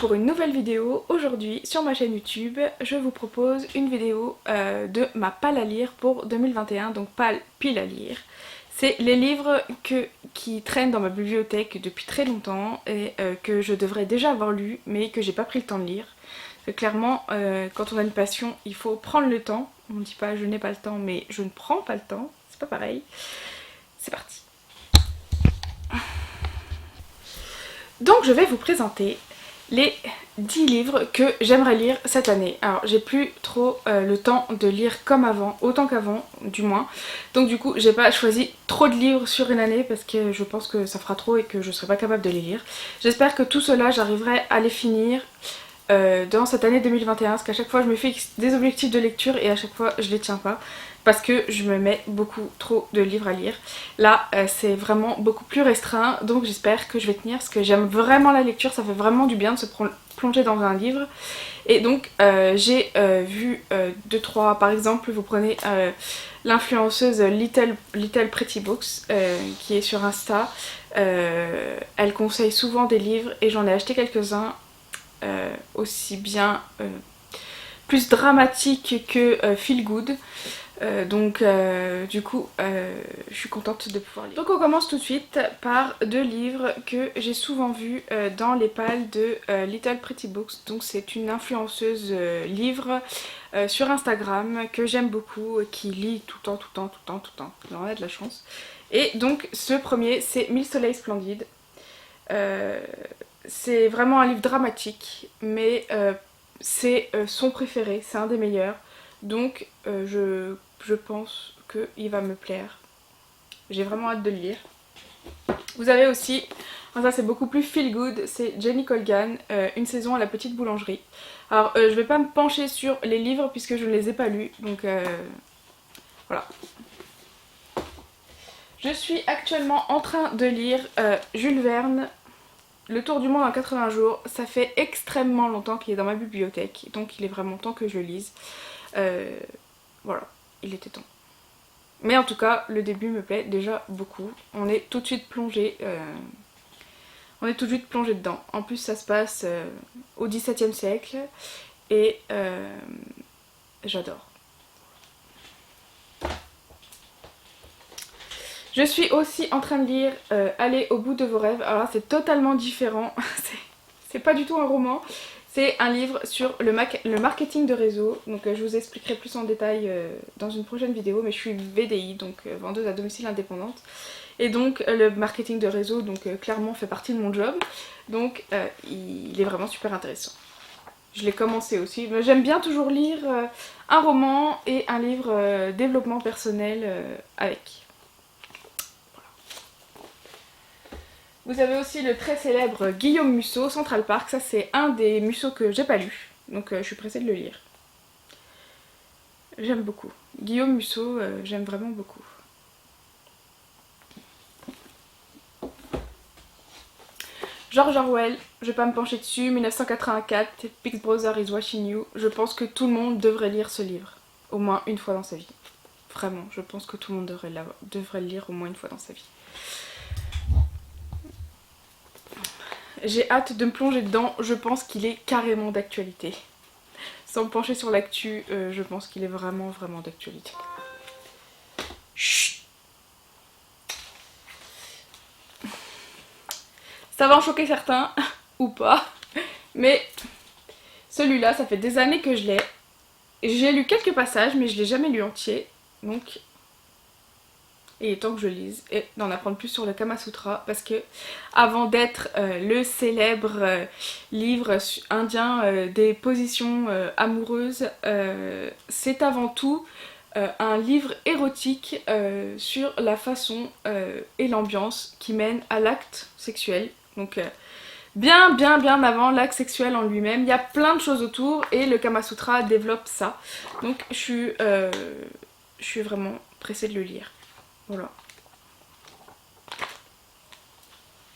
pour une nouvelle vidéo. Aujourd'hui sur ma chaîne YouTube, je vous propose une vidéo de ma palle à lire pour 2021, donc palle pile à lire. C'est les livres qui traînent dans ma bibliothèque depuis très longtemps et que je devrais déjà avoir lu mais que j'ai pas pris le temps de lire. Parce que clairement, quand on a une passion, il faut prendre le temps. On ne dit pas je n'ai pas le temps mais je ne prends pas le temps, c'est pas pareil. C'est parti. Donc je vais vous présenter les 10 livres que j'aimerais lire cette année. Alors j'ai plus trop le temps de lire comme avant, autant qu'avant du moins. Donc du coup j'ai pas choisi trop de livres sur une année parce que je pense que ça fera trop et que je serai pas capable de les lire. J'espère que tout cela j'arriverai à les finir dans cette année 2021 parce qu'à chaque fois je me fixe des objectifs de lecture et à chaque fois je les tiens pas. Parce que je me mets beaucoup trop de livres à lire. Là, c'est vraiment beaucoup plus restreint, donc j'espère que je vais tenir, parce que j'aime vraiment la lecture, ça fait vraiment du bien de se plonger dans un livre. Et donc, j'ai vu 2-3, par exemple, vous prenez l'influenceuse Little Pretty Books, qui est sur Insta. Elle conseille souvent des livres, et j'en ai acheté quelques-uns, aussi bien plus dramatiques que feel good. Du coup je suis contente de pouvoir lire. Donc on commence tout de suite par 2 livres que j'ai souvent vus dans les palles de Little Pretty Books. Donc c'est une influenceuse livre sur Instagram que j'aime beaucoup, qui lit tout le temps, on a de la chance. Et donc ce premier c'est 1000 soleils splendides. C'est vraiment un livre dramatique mais c'est son préféré, c'est un des meilleurs. Donc je pense qu'il va me plaire. J'ai vraiment hâte de le lire. Vous avez aussi, ça c'est beaucoup plus feel good, c'est Jenny Colgan, Une saison à la petite boulangerie. Alors je vais pas me pencher sur les livres puisque je ne les ai pas lus, donc voilà. Je suis actuellement en train de lire Jules Verne, Le tour du monde en 80 jours. Ça fait extrêmement longtemps qu'il est dans ma bibliothèque, donc il est vraiment temps que je le lise. Voilà, il était temps. Mais en tout cas, le début me plaît déjà beaucoup. On est tout de suite plongé, dedans. En plus, ça se passe au XVIIe siècle et j'adore. Je suis aussi en train de lire Allez au bout de vos rêves. Alors là, c'est totalement différent. C'est pas du tout un roman. C'est un livre sur le marketing de réseau, donc je vous expliquerai plus en détail dans une prochaine vidéo, mais je suis VDI, donc vendeuse à domicile indépendante. Et donc le marketing de réseau, donc clairement fait partie de mon job, donc il est vraiment super intéressant. Je l'ai commencé aussi, mais j'aime bien toujours lire un roman et un livre développement personnel avec. Vous avez aussi le très célèbre Guillaume Musso, Central Park. Ça c'est un des Musso que j'ai pas lu, donc je suis pressée de le lire. J'aime beaucoup. Guillaume Musso, j'aime vraiment beaucoup. George Orwell, je vais pas me pencher dessus, 1984, Big Brother is watching you. Je pense que tout le monde devrait lire ce livre, au moins une fois dans sa vie. Vraiment, je pense que tout le monde devrait le lire au moins une fois dans sa vie. J'ai hâte de me plonger dedans, je pense qu'il est carrément d'actualité. Sans me pencher sur l'actu, je pense qu'il est vraiment d'actualité. Chut. Ça va en choquer certains, ou pas, mais celui-là, ça fait des années que je l'ai. J'ai lu quelques passages, mais je l'ai jamais lu entier, donc il est temps que je lise et d'en apprendre plus sur le Kama Sutra, parce que avant d'être le célèbre livre indien des positions amoureuses, c'est avant tout un livre érotique sur la façon et l'ambiance qui mène à l'acte sexuel. Donc bien avant l'acte sexuel en lui-même, il y a plein de choses autour et le Kama Sutra développe ça. Donc je suis vraiment pressée de le lire. Voilà.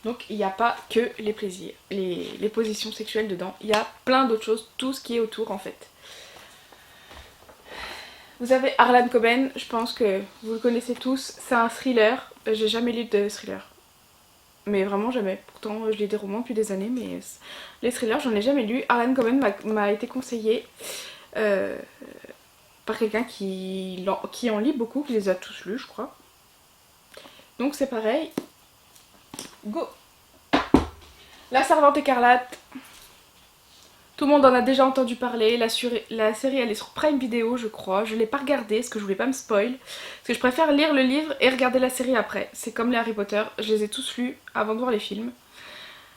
Donc il n'y a pas que les plaisirs, les positions sexuelles dedans, il y a plein d'autres choses, tout ce qui est autour en fait. Vous avez Harlan Coben, je pense que vous le connaissez tous, c'est un thriller, j'ai jamais lu de thriller. mais vraiment jamais. Pourtant je lis des romans depuis des années, mais les thrillers j'en ai jamais lu. Harlan Coben m'a été conseillé par quelqu'un qui en lit beaucoup, qui les a tous lus je crois. Donc c'est pareil. Go. La Servante écarlate. Tout le monde en a déjà entendu parler. La série elle est sur Prime Video je crois. Je l'ai pas regardée parce que je voulais pas me spoil. Parce que je préfère lire le livre et regarder la série après. C'est comme les Harry Potter. Je les ai tous lus avant de voir les films.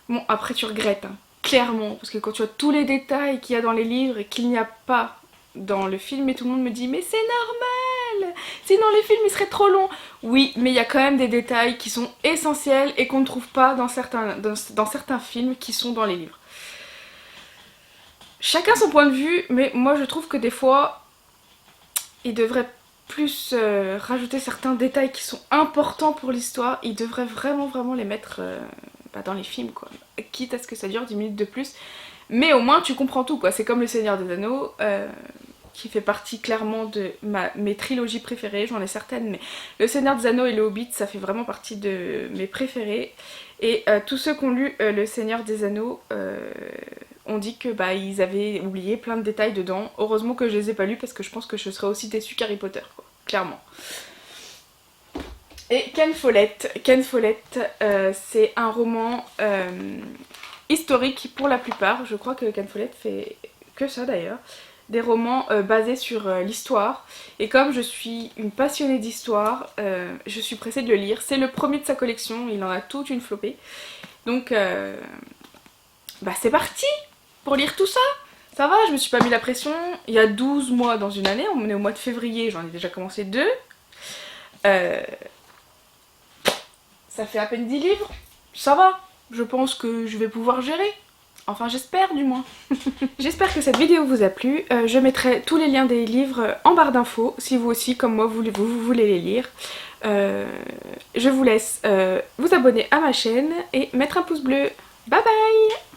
Bon après tu regrettes hein, clairement. Parce que quand tu as tous les détails qu'il y a dans les livres et qu'il n'y a pas dans le film. Et tout le monde me dit mais c'est normal. Sinon les films ils seraient trop longs. Oui mais il y a quand même des détails qui sont essentiels et qu'on ne trouve pas dans certains films qui sont dans les livres. Chacun son point de vue, mais moi je trouve que des fois, il devrait plus rajouter certains détails qui sont importants pour l'histoire. Il devrait vraiment les mettre dans les films, quoi. Quitte à ce que ça dure 10 minutes de plus. Mais au moins tu comprends tout, quoi. C'est comme Le Seigneur des Anneaux, qui fait partie clairement de mes trilogies préférées. J'en ai certaines, mais Le Seigneur des Anneaux et Le Hobbit, ça fait vraiment partie de mes préférés. Et tous ceux qui ont lu Le Seigneur des Anneaux... on dit que ils avaient oublié plein de détails dedans. Heureusement que je les ai pas lus parce que je pense que je serais aussi déçue qu'Harry Potter, quoi, clairement. Et Ken Follett. Ken Follett, c'est un roman historique pour la plupart. Je crois que Ken Follett fait que ça d'ailleurs. Des romans basés sur l'histoire. Et comme je suis une passionnée d'histoire, je suis pressée de le lire. C'est le premier de sa collection, il en a toute une flopée. Donc c'est parti pour lire tout ça. Ça va, je me suis pas mis la pression. Il y a 12 mois dans une année, on est au mois de février, j'en ai déjà commencé 2. Ça fait à peine 10 livres. Ça va, je pense que je vais pouvoir gérer. Enfin j'espère du moins. J'espère que cette vidéo vous a plu. Je mettrai tous les liens des livres en barre d'infos, si vous aussi, comme moi, vous voulez les lire. Je vous laisse vous abonner à ma chaîne et mettre un pouce bleu. Bye bye!